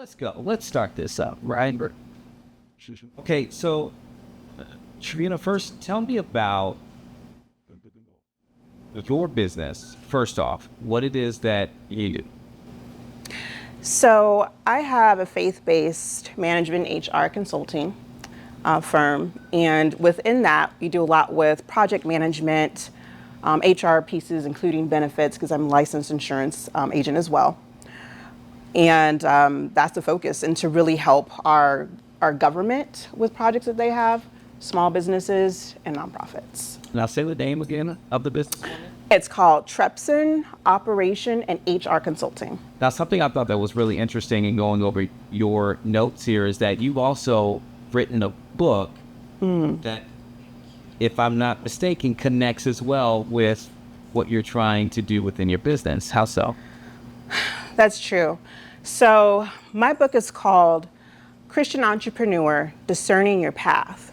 let's go. Let's start this up, right? Okay, so Trina, first, tell me about your business. First off, what it is that you do. So I have a faith-based management HR consulting firm, and within that, we do a lot with project management, HR pieces, including benefits, because I'm a licensed insurance agent as well. And that's the focus, and to really help our government with projects that they have, small businesses, and nonprofits. Now say the name again of the business. It's called Trepson Operation and HR Consulting. Now, something I thought that was really interesting in going over your notes here is that you've also written a book that, if I'm not mistaken, connects as well with what you're trying to do within your business. How so? That's true. So my book is called Christian Entrepreneur, Discerning Your Path.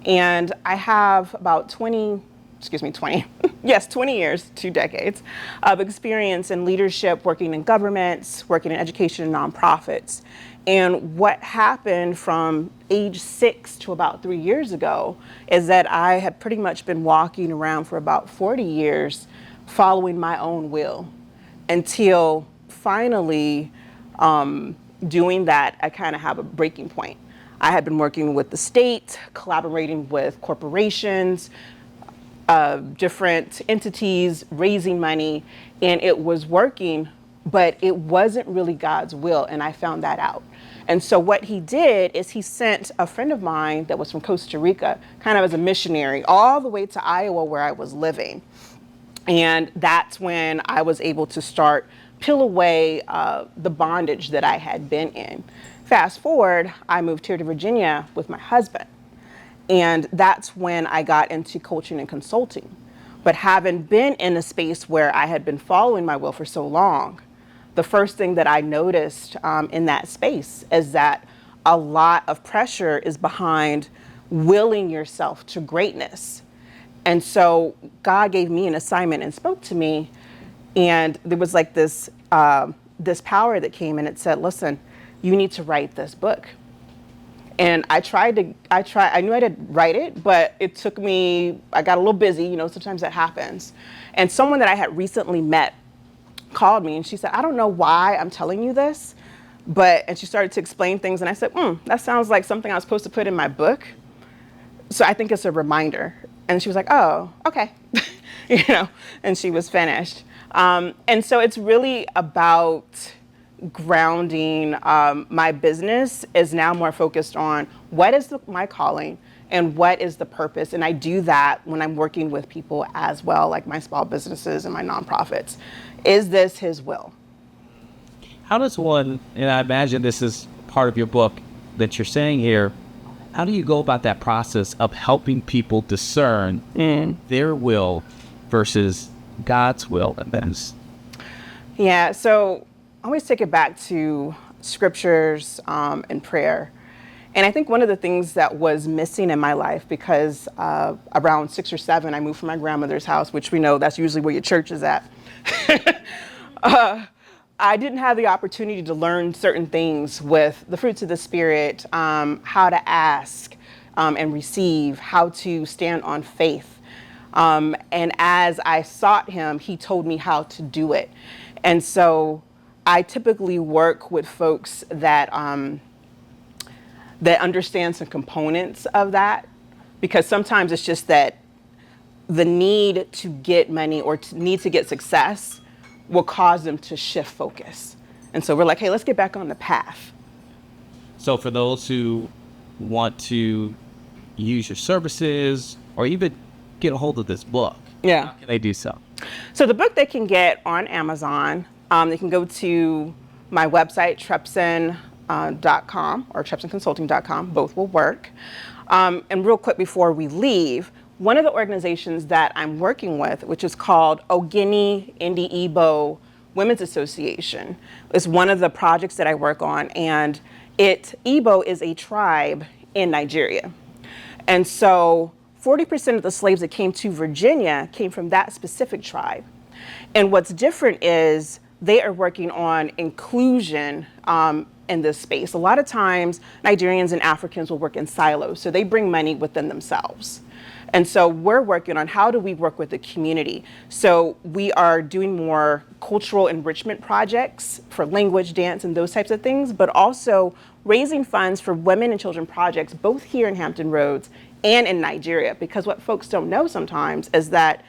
And I have about 20 years, 2 decades of experience in leadership, working in governments, working in education and nonprofits. And what happened from age 6 to about 3 years ago is that I had pretty much been walking around for about 40 years following my own will, until finally doing that, I kind of have a breaking point. I had been working with the state, collaborating with corporations, different entities, raising money, and it was working, but it wasn't really God's will, and I found that out. And so what he did is he sent a friend of mine that was from Costa Rica, kind of as a missionary, all the way to Iowa where I was living. And that's when I was able to start peel away the bondage that I had been in. Fast forward, I moved here to Virginia with my husband. And that's when I got into coaching and consulting. But having been in a space where I had been following my will for so long, the first thing that I noticed in that space is that a lot of pressure is behind willing yourself to greatness. And so God gave me an assignment and spoke to me, and there was like this power that came, and it said, listen, you need to write this book. And I knew I did write it, but it took me, I got a little busy, sometimes that happens. And someone that I had recently met called me, and she said, I don't know why I'm telling you this, and she started to explain things, and I said, that sounds like something I was supposed to put in my book. So I think it's a reminder. And she was like, oh, okay. And she was finished. And so it's really about grounding. My business is now more focused on what is my calling and what is the purpose. And I do that when I'm working with people as well, like my small businesses and my nonprofits. Is this his will? How does one, and I imagine this is part of your book that you're saying here, how do you go about that process of helping people discern their will versus God's will in this? Yeah, so I always take it back to scriptures and prayer. And I think one of the things that was missing in my life, because around 6 or 7, I moved from my grandmother's house, which we know that's usually where your church is at. I didn't have the opportunity to learn certain things with the fruits of the Spirit, how to ask and receive, how to stand on faith. And as I sought him, he told me how to do it. And so I typically work with folks that understand some components of that, because sometimes it's just that the need to get money or need to get success will cause them to shift focus. And so we're like, hey, let's get back on the path. So for those who want to use your services or even get a hold of this book, how can they do so? So the book they can get on Amazon. They can go to my website, trepson.com or trepsonconsulting.com. Both will work. And real quick before we leave, one of the organizations that I'm working with, which is called Ogini Ndi Igbo Women's Association, is one of the projects that I work on. And Igbo is a tribe in Nigeria. And so 40% of the slaves that came to Virginia came from that specific tribe. And what's different is they are working on inclusion in this space. A lot of times, Nigerians and Africans will work in silos, so they bring money within themselves. And so we're working on how do we work with the community. So we are doing more cultural enrichment projects for language, dance, and those types of things, but also raising funds for women and children projects, both here in Hampton Roads and in Nigeria. Because what folks don't know sometimes is that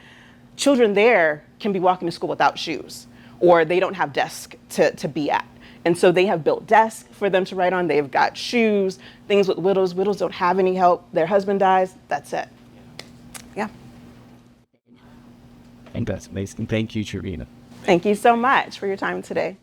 children there can be walking to school without shoes, or they don't have desks to be at. And so they have built desks for them to write on. They've got shoes, things with widows. Widows don't have any help. Their husband dies. That's it. Yeah. I think that's amazing. Thank you, Sharina. Thank you so much for your time today.